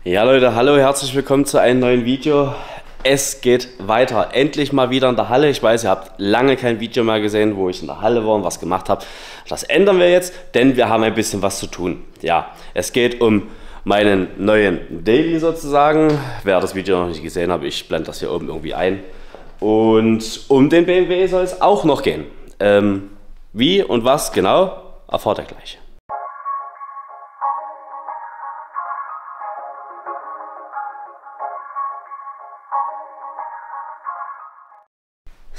Ja Leute, hallo, herzlich willkommen zu einem neuen Video. Es geht weiter, endlich mal wieder in der Halle. Ich weiß, ihr habt lange kein Video mehr gesehen, wo ich in der Halle war und was gemacht habe. Das ändern wir jetzt, denn wir haben ein bisschen was zu tun. Ja, es geht um meinen neuen Daily sozusagen. Wer das Video noch nicht gesehen hat, ich blende das hier oben irgendwie ein. Und um den BMW soll es auch noch gehen. Wie und was genau, erfahrt ihr gleich.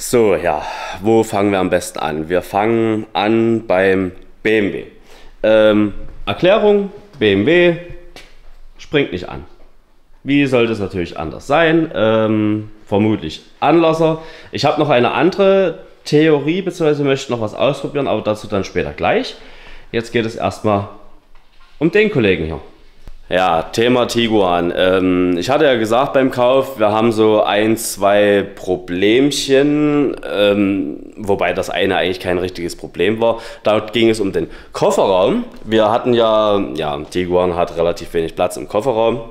So, ja, wo fangen wir am besten an? Wir fangen an beim BMW. Erklärung, BMW springt nicht an. Wie sollte es natürlich anders sein? Vermutlich Anlasser. Ich habe noch eine andere Theorie, beziehungsweise möchte noch was ausprobieren, aber dazu dann später gleich. Jetzt geht es erstmal um den Kollegen hier. Ja, Thema Tiguan. Ich hatte ja gesagt beim Kauf, wir haben so ein, zwei Problemchen, wobei das eine eigentlich kein richtiges Problem war. Dort ging es um den Kofferraum. Wir hatten ja, Tiguan hat relativ wenig Platz im Kofferraum.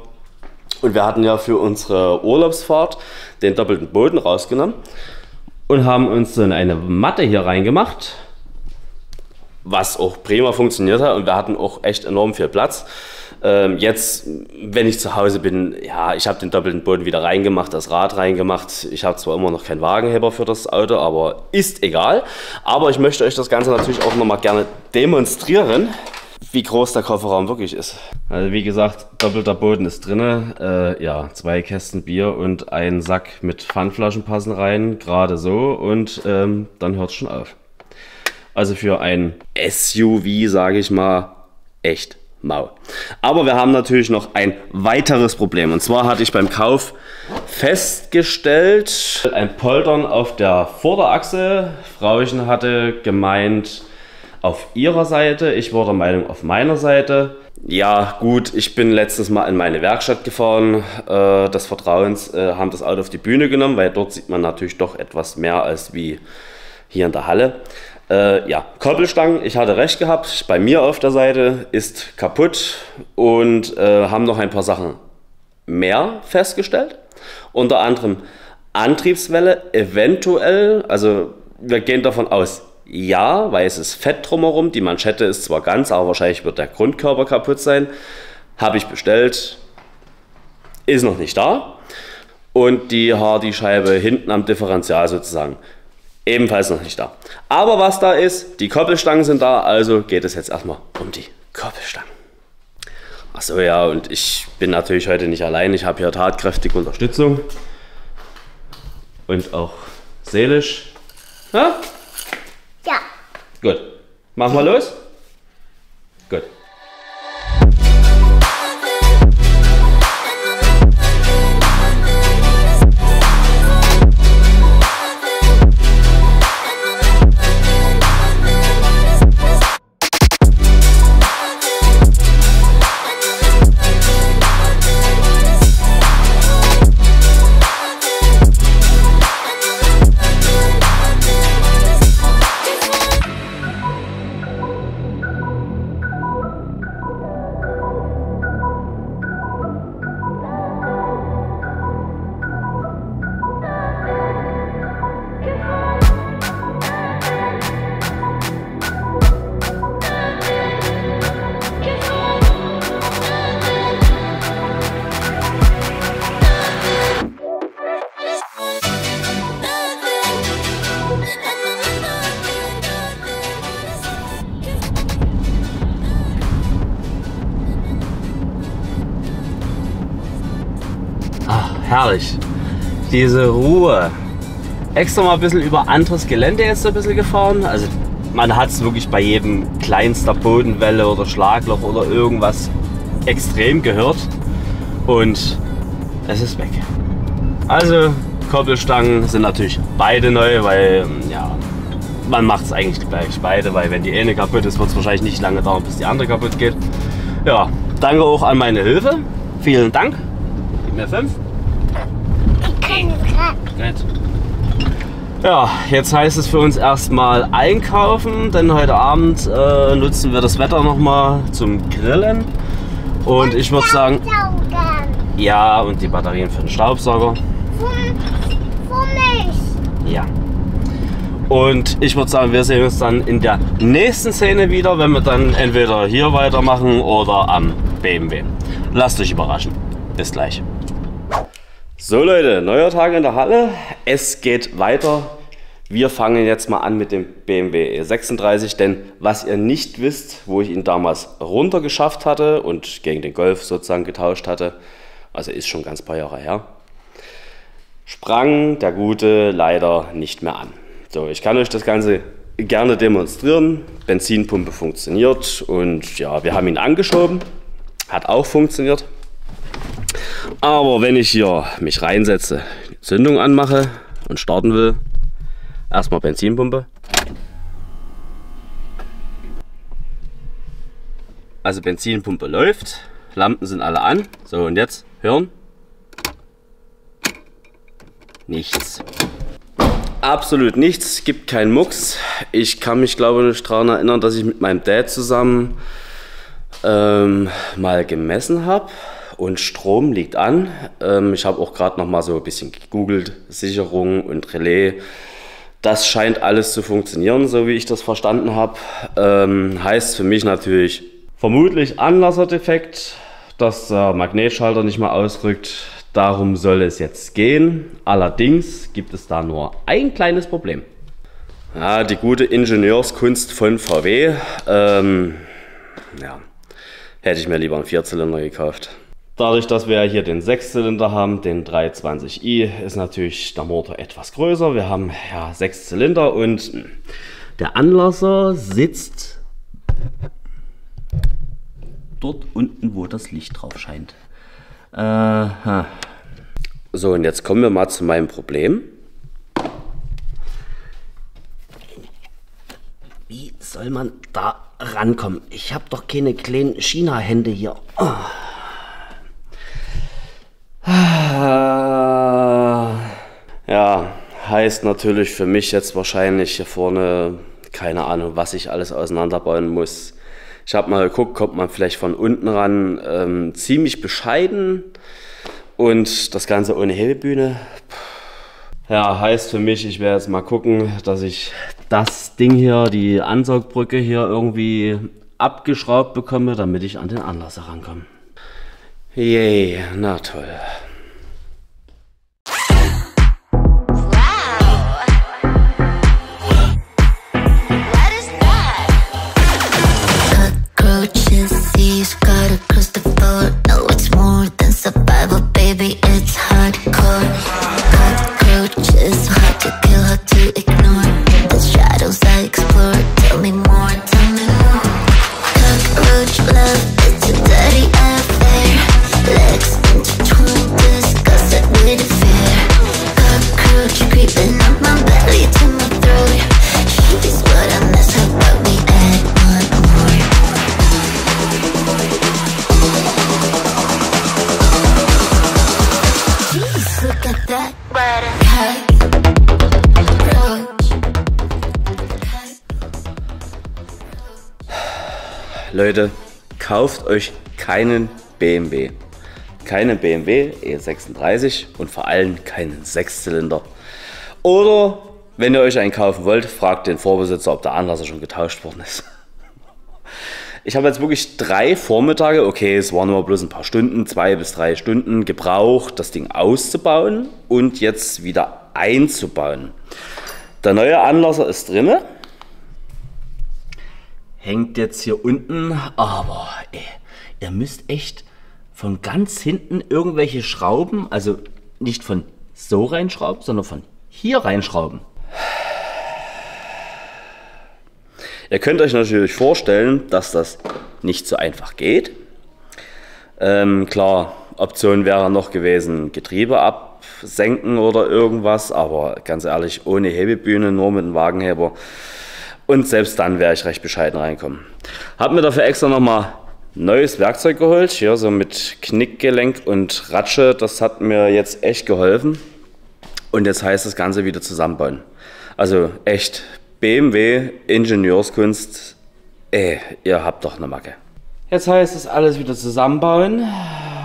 Und wir hatten ja für unsere Urlaubsfahrt den doppelten Boden rausgenommen und haben uns dann eine Matte hier reingemacht, was auch prima funktioniert hat, und wir hatten auch echt enorm viel Platz. Jetzt, wenn ich zu Hause bin, ja, ich habe den doppelten Boden wieder reingemacht, das Rad reingemacht. Ich habe zwar immer noch keinen Wagenheber für das Auto, aber ist egal. Aber ich möchte euch das Ganze natürlich auch noch mal gerne demonstrieren, wie groß der Kofferraum wirklich ist. Also wie gesagt, doppelter Boden ist drin. Ja, 2 Kästen Bier und ein Sack mit Pfandflaschen passen rein, gerade so, und dann hört es schon auf. Also für ein SUV, sage ich mal, echt mau. Aber wir haben natürlich noch ein weiteres Problem. Und zwar hatte ich beim Kauf festgestellt, ein Poltern auf der Vorderachse. Frauchen hatte gemeint, auf ihrer Seite. Ich war der Meinung, auf meiner Seite. Ja gut, ich bin letztes Mal in meine Werkstatt gefahren, des Vertrauens, haben das Auto auf die Bühne genommen, weil dort sieht man natürlich doch etwas mehr als wie hier in der Halle. Ja, Koppelstangen, ich hatte recht gehabt, bei mir auf der Seite ist kaputt, und haben noch ein paar Sachen mehr festgestellt. Unter anderem Antriebswelle, eventuell, also wir gehen davon aus, ja, weil es ist Fett drumherum, die Manschette ist zwar ganz, aber wahrscheinlich wird der Grundkörper kaputt sein. Habe ich bestellt, ist noch nicht da. Und die Hardy-Scheibe hinten am Differential sozusagen, ebenfalls noch nicht da. Aber was da ist, die Koppelstangen sind da, also geht es jetzt erstmal um die Koppelstangen. Achso, ja, und ich bin natürlich heute nicht allein, ich habe hier tatkräftige Unterstützung. Und auch seelisch. Ja? Ja. Gut. Machen wir los? Gut. Herrlich. Diese Ruhe. Extra mal ein bisschen über anderes Gelände jetzt so ein bisschen gefahren. Also man hat es wirklich bei jedem kleinster Bodenwelle oder Schlagloch oder irgendwas extrem gehört. Und es ist weg. Also Koppelstangen sind natürlich beide neu, weil ja, man macht es eigentlich gleich beide, weil wenn die eine kaputt ist, wird es wahrscheinlich nicht lange dauern, bis die andere kaputt geht. Ja, danke auch an meine Hilfe. Vielen Dank. Gib mir 5. Gut. Ja, jetzt heißt es für uns erstmal einkaufen, denn heute Abend nutzen wir das Wetter nochmal zum Grillen. Und ich würde sagen, Ja, und die Batterien für den Staubsauger. Für mich. Ja. Und ich würde sagen, wir sehen uns dann in der nächsten Szene wieder, wenn wir dann entweder hier weitermachen oder am BMW. Lasst euch überraschen. Bis gleich. So Leute, neuer Tag in der Halle. Es geht weiter. Wir fangen jetzt mal an mit dem BMW E36, denn was ihr nicht wisst, wo ich ihn damals runtergeschafft hatte und gegen den Golf sozusagen getauscht hatte, also ist schon ganz paar Jahre her, sprang der Gute leider nicht mehr an. So, ich kann euch das Ganze gerne demonstrieren. Benzinpumpe funktioniert und ja, wir haben ihn angeschoben, hat auch funktioniert. Aber wenn ich hier mich reinsetze, die Zündung anmache und starten will, erstmal Benzinpumpe. Also Benzinpumpe läuft, Lampen sind alle an. So und jetzt hören. Nichts. Absolut nichts, gibt keinen Mucks. Ich kann mich glaube ich nicht daran erinnern, dass ich mit meinem Dad zusammen mal gemessen habe. Und Strom liegt an. Ich habe auch gerade noch mal so ein bisschen gegoogelt, Sicherung und Relais. Das scheint alles zu funktionieren, so wie ich das verstanden habe. Heißt für mich natürlich vermutlich Anlasserdefekt, dass der Magnetschalter nicht mehr ausrückt. Darum soll es jetzt gehen. Allerdings gibt es da nur ein kleines Problem. Ja, die gute Ingenieurskunst von VW. Ja, hätte ich mir lieber einen Vierzylinder gekauft. Dadurch, dass wir hier den 6-Zylinder haben, den 320i, ist natürlich der Motor etwas größer. Wir haben ja 6 Zylinder und der Anlasser sitzt dort unten, wo das Licht drauf scheint. So, und jetzt kommen wir mal zu meinem Problem. Wie soll man da rankommen? Ich habe doch keine kleinen China-Hände hier. Oh. Ja, heißt natürlich für mich jetzt wahrscheinlich hier vorne, keine Ahnung, was ich alles auseinanderbauen muss. Ich habe mal geguckt, kommt man vielleicht von unten ran, ziemlich bescheiden und das Ganze ohne Hebebühne. Ja, heißt für mich, ich werde jetzt mal gucken, dass ich das Ding hier, die Ansaugbrücke hier irgendwie abgeschraubt bekomme, damit ich an den Anlasser rankomme. Yay, na toll. Leute, kauft euch keinen BMW. Keinen BMW E36 und vor allem keinen 6-Zylinder. Oder, wenn ihr euch einen kaufen wollt, fragt den Vorbesitzer, ob der Anlasser schon getauscht worden ist. Ich habe jetzt wirklich 3 Vormittage, okay, es waren nur bloß ein paar Stunden, 2 bis 3 Stunden gebraucht, das Ding auszubauen und jetzt wieder einzubauen. Der neue Anlasser ist drinne. Hängt jetzt hier unten, aber ey, ihr müsst echt von ganz hinten irgendwelche Schrauben, also nicht von so reinschrauben, sondern von hier reinschrauben. Ihr könnt euch natürlich vorstellen, dass das nicht so einfach geht. Klar, Option wäre noch gewesen, Getriebe absenken oder irgendwas, aber ganz ehrlich, ohne Hebebühne, nur mit einem Wagenheber. Und selbst dann wäre ich recht bescheiden reinkommen. Habe mir dafür extra nochmal neues Werkzeug geholt, hier so mit Knickgelenk und Ratsche. Das hat mir jetzt echt geholfen. Und jetzt heißt das Ganze wieder zusammenbauen. Also echt BMW, Ingenieurskunst. Ihr habt doch eine Macke. Jetzt heißt es alles wieder zusammenbauen.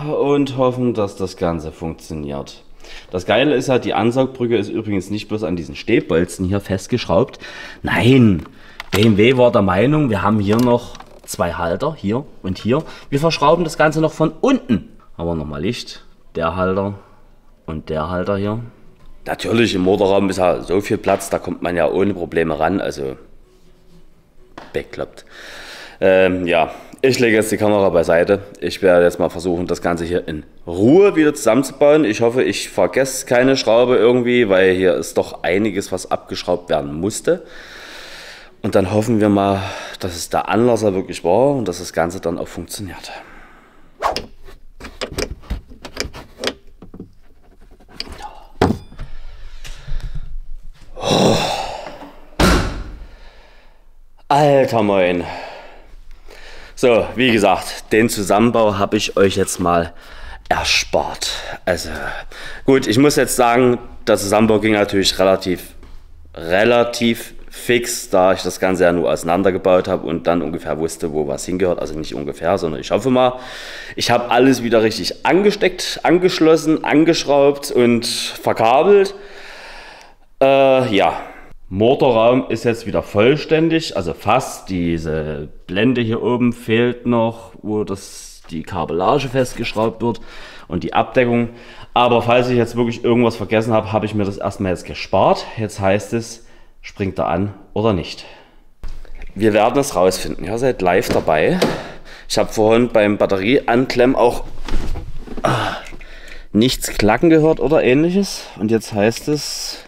und hoffen, dass das Ganze funktioniert. Das Geile ist halt, die Ansaugbrücke ist übrigens nicht bloß an diesen Stehbolzen hier festgeschraubt. Nein, BMW war der Meinung, wir haben hier noch zwei Halter, hier und hier. Wir verschrauben das Ganze noch von unten. Haben wir nochmal Licht, der Halter und der Halter hier. Natürlich, im Motorraum ist ja so viel Platz, da kommt man ja ohne Probleme ran, also bekloppt. Ja, ich lege jetzt die Kamera beiseite. Ich werde jetzt mal versuchen, das Ganze hier in Ruhe wieder zusammenzubauen. Ich hoffe, ich vergesse keine Schraube irgendwie, weil hier ist doch einiges, was abgeschraubt werden musste. Und dann hoffen wir mal, dass es der Anlasser wirklich war und dass das Ganze dann auch funktioniert. Oh. Alter Moin. So, wie gesagt, den Zusammenbau habe ich euch jetzt mal erspart. Also gut, ich muss jetzt sagen, der Zusammenbau ging natürlich relativ fix, da ich das Ganze ja nur auseinandergebaut habe und dann ungefähr wusste, wo was hingehört. Also nicht ungefähr, sondern ich hoffe mal, ich habe alles wieder richtig angesteckt, angeschlossen, angeschraubt und verkabelt. Ja. Motorraum ist jetzt wieder vollständig, also fast. Diese Blende hier oben fehlt noch, wo die Kabellage festgeschraubt wird und die Abdeckung. Aber falls ich jetzt wirklich irgendwas vergessen habe, habe ich mir das erstmal jetzt gespart. Jetzt heißt es, springt er an oder nicht? Wir werden es rausfinden. Ihr seid live dabei. Ich habe vorhin beim Batterieanklemmen auch nichts klacken gehört oder ähnliches. Und jetzt heißt es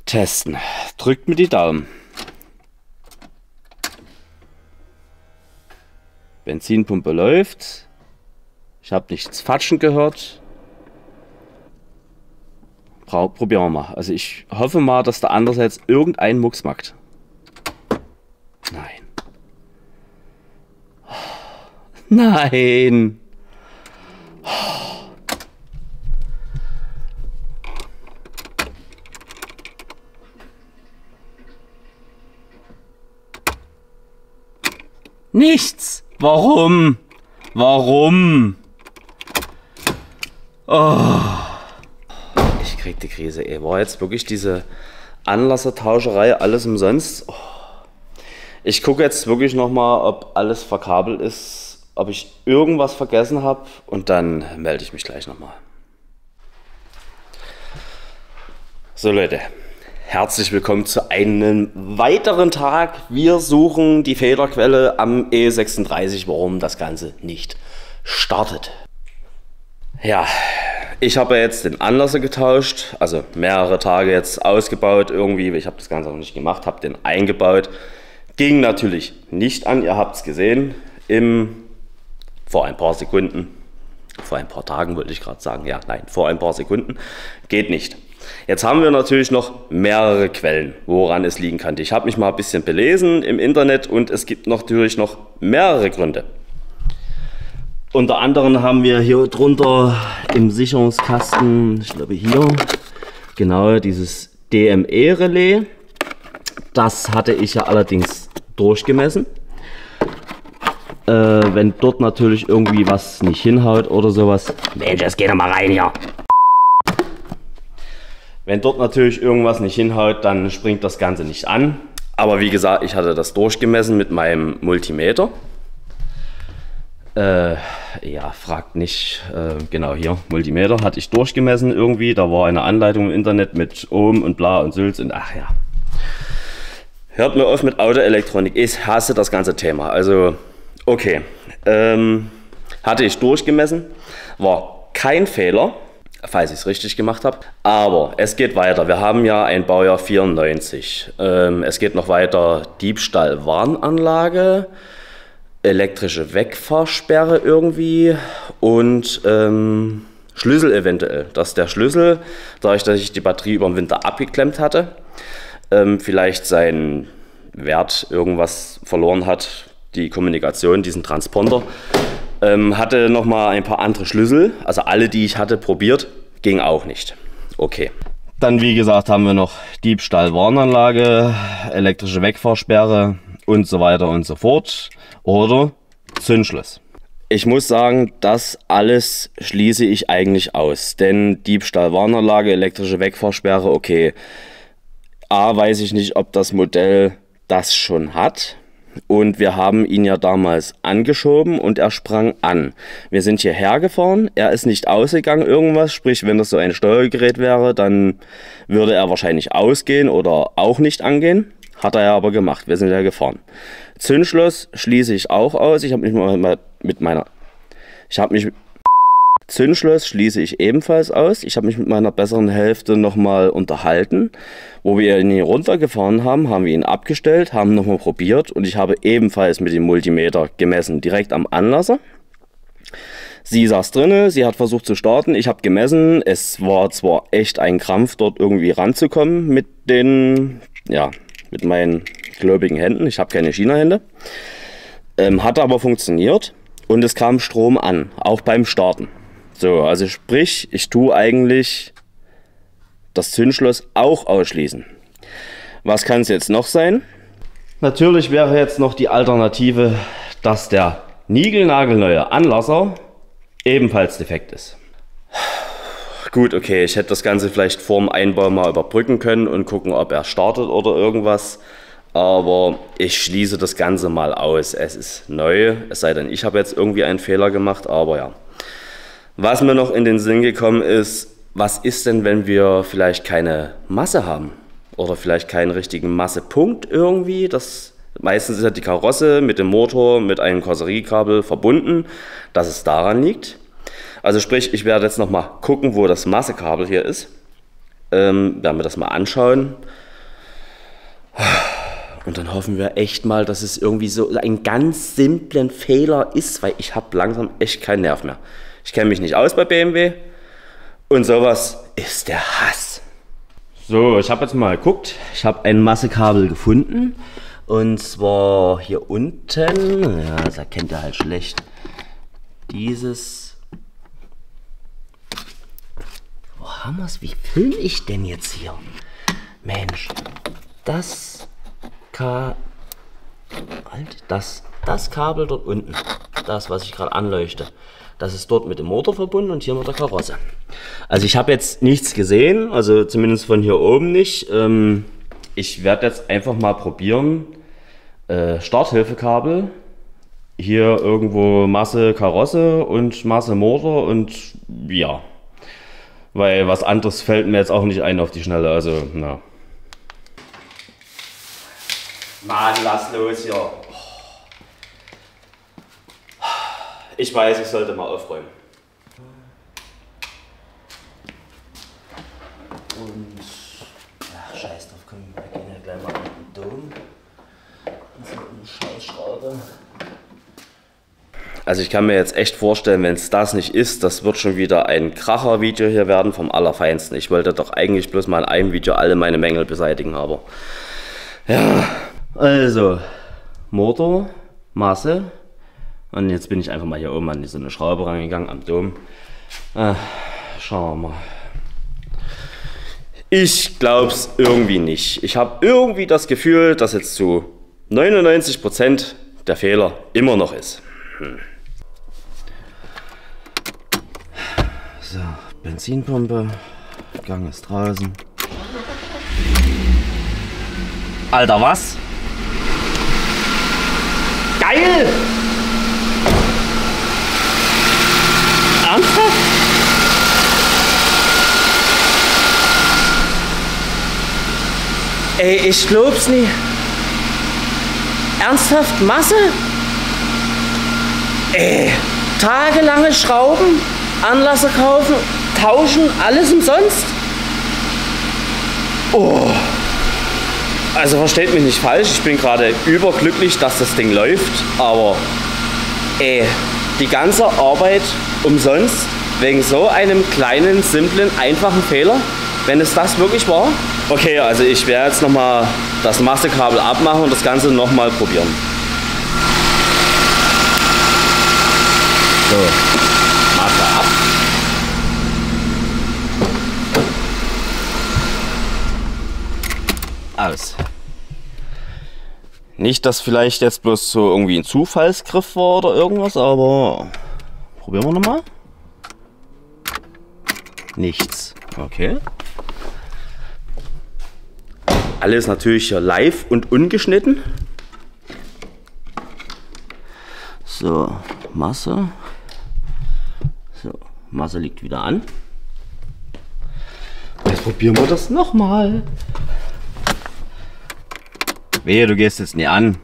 testen. Drückt mir die Daumen. Benzinpumpe läuft. Ich habe nichts fatschen gehört. Probieren wir mal. Also ich hoffe mal, dass da andererseits irgendein Mucks macht. Nein. Nein. Nichts. Warum? Warum? Oh. Ich krieg die Krise. Ey. War jetzt wirklich diese Anlassertauscherei alles umsonst? Oh. Ich gucke jetzt wirklich nochmal, ob alles verkabelt ist, ob ich irgendwas vergessen habe und dann melde ich mich gleich nochmal. So Leute. Herzlich willkommen zu einem weiteren Tag. Wir suchen die Fehlerquelle am E36, warum das Ganze nicht startet. Ja, ich habe jetzt den Anlasser getauscht, also mehrere Tage jetzt ausgebaut irgendwie. Ich habe das Ganze noch nicht gemacht, habe den eingebaut. Ging natürlich nicht an, ihr habt es gesehen, vor ein paar Sekunden, vor ein paar Tagen wollte ich gerade sagen, ja, nein, vor ein paar Sekunden, geht nicht. Jetzt haben wir natürlich noch mehrere Quellen, woran es liegen kann. Ich habe mich mal ein bisschen belesen im Internet und es gibt natürlich noch mehrere Gründe. Unter anderem haben wir hier drunter im Sicherungskasten, ich glaube hier, genau dieses DME-Relais. Das hatte ich ja allerdings durchgemessen. Wenn dort natürlich irgendwie was nicht hinhaut oder sowas. Mensch, jetzt geh doch mal rein hier. Wenn dort natürlich irgendwas nicht hinhaut, dann springt das Ganze nicht an. Aber wie gesagt, ich hatte das durchgemessen mit meinem Multimeter. Ja, fragt nicht. Genau hier, Multimeter hatte ich durchgemessen irgendwie. Da war eine Anleitung im Internet mit Ohm und bla und Sülz und ach ja. Hört mir auf mit Autoelektronik. Ich hasse das ganze Thema. Also, okay. Hatte ich durchgemessen. War kein Fehler, falls ich es richtig gemacht habe. Aber es geht weiter. Wir haben ja ein Baujahr 94. Es geht noch weiter. Diebstahl-Warnanlage, elektrische Wegfahrsperre irgendwie und Schlüssel eventuell. Dass der Schlüssel, dadurch, dass ich die Batterie über den Winter abgeklemmt hatte, vielleicht seinen Wert irgendwas verloren hat, die Kommunikation, diesen Transponder. Hatte nochmal ein paar andere Schlüssel, also alle, die ich hatte, probiert, ging auch nicht. Okay. Dann, wie gesagt, haben wir noch Diebstahl-Warnanlage, elektrische Wegfahrsperre und so weiter und so fort. Oder Zündschluss. Ich muss sagen, das alles schließe ich eigentlich aus. Denn Diebstahl, Warnanlage, elektrische Wegfahrsperre, okay. A, weiß ich nicht, ob das Modell das schon hat. Und wir haben ihn ja damals angeschoben und er sprang an. Wir sind hierher gefahren, er ist nicht ausgegangen irgendwas. Sprich, wenn das so ein Steuergerät wäre, dann würde er wahrscheinlich ausgehen oder auch nicht angehen. Hat er ja aber gemacht, wir sind ja gefahren. Zündschloss schließe ich auch aus. Zündschloss schließe ich ebenfalls aus. Ich habe mich mit meiner besseren Hälfte nochmal unterhalten. Wo wir ihn hier runtergefahren haben, haben wir ihn abgestellt, haben nochmal probiert und ich habe ebenfalls mit dem Multimeter gemessen, direkt am Anlasser. Sie saß drinne, sie hat versucht zu starten, ich habe gemessen. Es war zwar echt ein Krampf, dort irgendwie ranzukommen mit meinen gläubigen Händen. Ich habe keine China-Hände. Hat aber funktioniert und es kam Strom an, auch beim Starten. So, also sprich, ich tue eigentlich das Zündschloss auch ausschließen. Was kann es jetzt noch sein? Natürlich wäre jetzt noch die Alternative, dass der niegelnagelneue Anlasser ebenfalls defekt ist. Gut, okay, ich hätte das Ganze vielleicht vorm Einbau mal überbrücken können und gucken, ob er startet oder irgendwas. Aber ich schließe das Ganze mal aus. Es ist neu, es sei denn, ich habe jetzt irgendwie einen Fehler gemacht, aber ja. Was mir noch in den Sinn gekommen ist, was ist denn, wenn wir vielleicht keine Masse haben? Oder vielleicht keinen richtigen Massepunkt irgendwie? Meistens ist ja die Karosse mit dem Motor mit einem Karosseriekabel verbunden, dass es daran liegt. Also sprich, ich werde jetzt nochmal gucken, wo das Massekabel hier ist. Werden wir das mal anschauen. Und dann hoffen wir echt mal, dass es irgendwie so ein ganz simplen Fehler ist, weil ich habe langsam echt keinen Nerv mehr. Ich kenne mich nicht aus bei BMW. Und sowas ist der Hass. So, ich habe jetzt mal geguckt. Ich habe ein Massekabel gefunden. Und zwar hier unten. Ja, das erkennt ihr halt schlecht. Dieses. Wo haben wir es? Wie filme ich denn jetzt hier? Mensch. Das Kabel dort unten. Das, was ich gerade anleuchte. Das ist dort mit dem Motor verbunden und hier mit der Karosse. Also ich habe jetzt nichts gesehen, also zumindest von hier oben nicht. Ich werde jetzt einfach mal probieren, Starthilfekabel, hier irgendwo Masse Karosse und Masse Motor und ja. Weil was anderes fällt mir jetzt auch nicht ein auf die Schnelle, also na. Mann, lass los hier. Ich weiß, ich sollte mal aufräumen. Und ja, scheiß drauf, komm, wir gehen ja gleich mal in den Dom. Und so eine Scheißschraube. Also ich kann mir jetzt echt vorstellen, wenn es das nicht ist, das wird schon wieder ein Kracher-Video hier werden vom Allerfeinsten. Ich wollte doch eigentlich bloß mal in einem Video alle meine Mängel beseitigen, aber ja. Also, Motor, Masse. Und jetzt bin ich einfach mal hier oben an so eine Schraube rangegangen am Dom. Schauen wir mal. Ich glaube es irgendwie nicht. Ich habe irgendwie das Gefühl, dass jetzt zu 99% der Fehler immer noch ist. So, Benzinpumpe. Gang ist draußen. Alter, was? Geil! Ernsthaft? Ey, ich glaub's nie. Ernsthaft? Masse? Ey, tagelange Schrauben, Anlasser kaufen, tauschen, alles umsonst? Oh. Also versteht mich nicht falsch, ich bin gerade überglücklich, dass das Ding läuft, aber ey, die ganze Arbeit umsonst wegen so einem kleinen, simplen, einfachen Fehler, wenn es das wirklich war? Okay, also ich werde jetzt nochmal das Massekabel abmachen und das Ganze nochmal probieren. So, Masse ab. Aus. Nicht, dass vielleicht jetzt bloß so irgendwie ein Zufallsgriff war oder irgendwas, aber Probieren wir nochmal. Nichts. Okay. Alles natürlich hier live und ungeschnitten. So, Masse. So, Masse liegt wieder an. Jetzt probieren wir das nochmal. Wehe, du gehst jetzt nie an.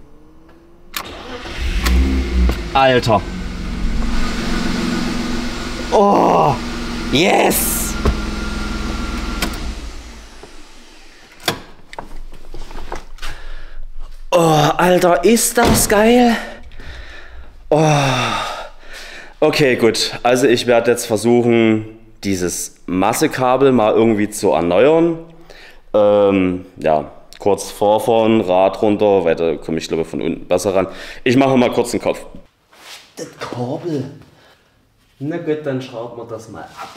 Alter. Oh, yes. Oh, Alter, ist das geil. Oh. Okay, gut. Also ich werde jetzt versuchen, dieses Massekabel mal irgendwie zu erneuern. Ja, kurz vorfahren, Rad runter, weil da komme ich glaube von unten besser ran. Ich mache mal kurz den Kopf. Das Kabel. Na gut, dann schrauben wir das mal ab.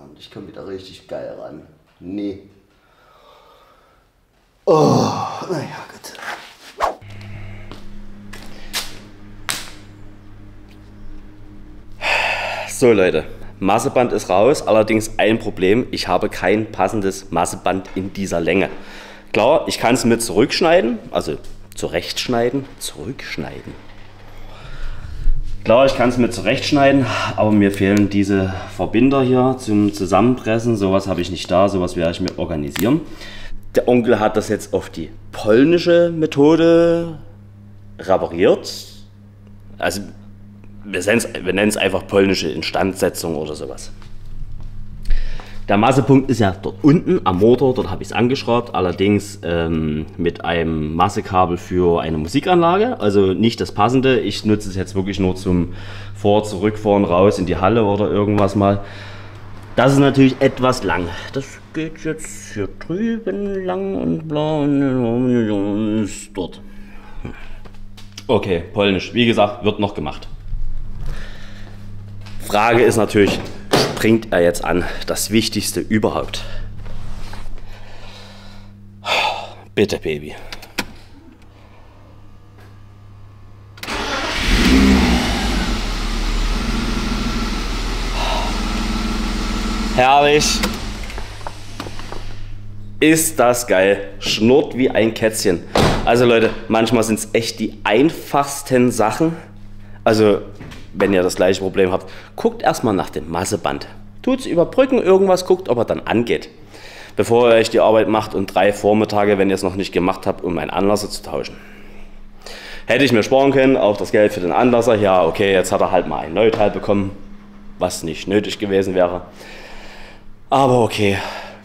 Und ich komme wieder richtig geil ran. Nee. Oh, naja, gut. So Leute, Masseband ist raus, allerdings ein Problem, ich habe kein passendes Masseband in dieser Länge. Klar, ich kann es mit zurückschneiden, also zurechtschneiden, zurückschneiden. Klar, ich kann es mit zurechtschneiden, aber mir fehlen diese Verbinder hier zum Zusammenpressen, sowas habe ich nicht da, sowas werde ich mir organisieren. Der Onkel hat das jetzt auf die polnische Methode repariert, also wir nennen es einfach polnische Instandsetzung oder sowas. Der Massepunkt ist ja dort unten am Motor, dort habe ich es angeschraubt, allerdings mit einem Massekabel für eine Musikanlage, also nicht das passende. Ich nutze es jetzt wirklich nur zum Zurückfahren, raus in die Halle oder irgendwas mal. Das ist natürlich etwas lang. Das geht jetzt hier drüben lang und bla und ist dort. Okay, polnisch, wie gesagt, wird noch gemacht. Frage ist natürlich, springt er jetzt an? Das Wichtigste überhaupt. Bitte, Baby. Herrlich. Ist das geil. Schnurrt wie ein Kätzchen. Also Leute, manchmal sind es echt die einfachsten Sachen. Also wenn ihr das gleiche Problem habt, guckt erstmal nach dem Masseband. Tut es überbrücken, irgendwas, guckt, ob er dann angeht. Bevor ihr euch die Arbeit macht und 3 Vormittage, wenn ihr es noch nicht gemacht habt, um einen Anlasser zu tauschen. Hätte ich mir sparen können, auch das Geld für den Anlasser. Ja, okay, jetzt hat er halt mal ein Neuteil bekommen, was nicht nötig gewesen wäre. Aber okay,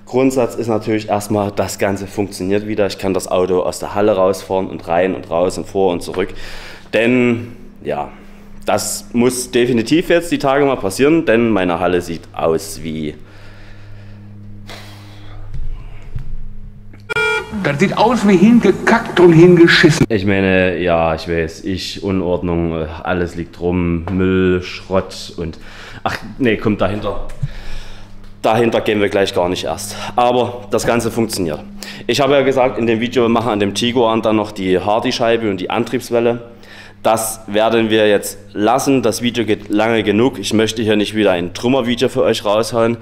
Grundsatz ist natürlich erstmal, das Ganze funktioniert wieder. Ich kann das Auto aus der Halle rausfahren und rein und raus und vor und zurück. Denn, ja, das muss definitiv jetzt die Tage mal passieren, denn meine Halle sieht aus wie... Das sieht aus wie hingekackt und hingeschissen. Ich meine, ja, ich weiß, Unordnung, alles liegt rum, Müll, Schrott und... Ach, nee, kommt dahinter. Dahinter gehen wir gleich gar nicht erst. Aber das Ganze funktioniert. Ich habe ja gesagt, in dem Video, wir machen an dem Tiguan dann noch die Hardy-Scheibe und die Antriebswelle. Das werden wir jetzt lassen. Das Video geht lange genug. Ich möchte hier nicht wieder ein Trümmervideo für euch raushauen.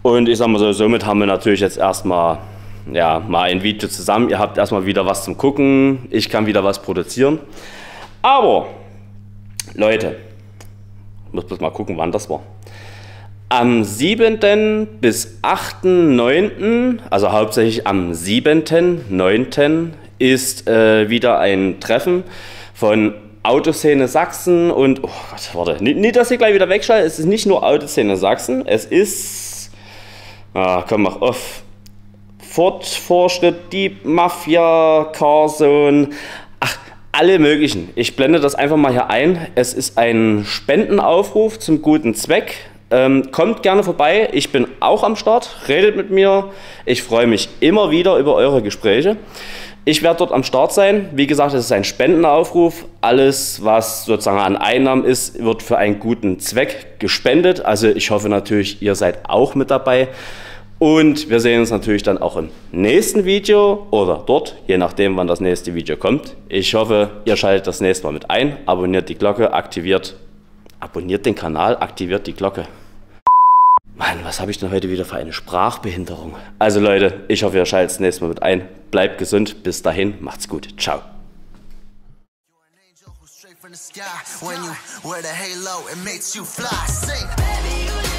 Und ich sag mal so, somit haben wir natürlich jetzt erstmal ja, mal ein Video zusammen. Ihr habt erstmal wieder was zum Gucken. Ich kann wieder was produzieren. Aber, Leute, ich muss bloß mal gucken, wann das war. Am 7. bis 8.9., also hauptsächlich am 7.9. ist wieder ein Treffen von Autoszene Sachsen und, oh Gott, warte, nicht, dass ich gleich wieder wegschalte, es ist nicht nur Autoszene Sachsen, es ist, komm, mach auf, Ford, Vorschritt, Dieb, Mafia, Carzone, ach, alle möglichen. Ich blende das einfach mal hier ein. Es ist ein Spendenaufruf zum guten Zweck. Kommt gerne vorbei, ich bin auch am Start, redet mit mir, ich freue mich immer wieder über eure Gespräche. Ich werde dort am Start sein. Wie gesagt, es ist ein Spendenaufruf. Alles, was sozusagen an Einnahmen ist, wird für einen guten Zweck gespendet. Also ich hoffe natürlich, ihr seid auch mit dabei. Und wir sehen uns natürlich dann auch im nächsten Video oder dort, je nachdem, wann das nächste Video kommt. Ich hoffe, ihr schaltet das nächste Mal mit ein, abonniert die Glocke, aktiviert abonniert den Kanal, aktiviert die Glocke. Mann, was habe ich denn heute wieder für eine Sprachbehinderung? Also Leute, ich hoffe, ihr schaltet das nächste Mal mit ein. Bleibt gesund, bis dahin, macht's gut. Ciao. When you wear the halo, it makes you fly. Sing.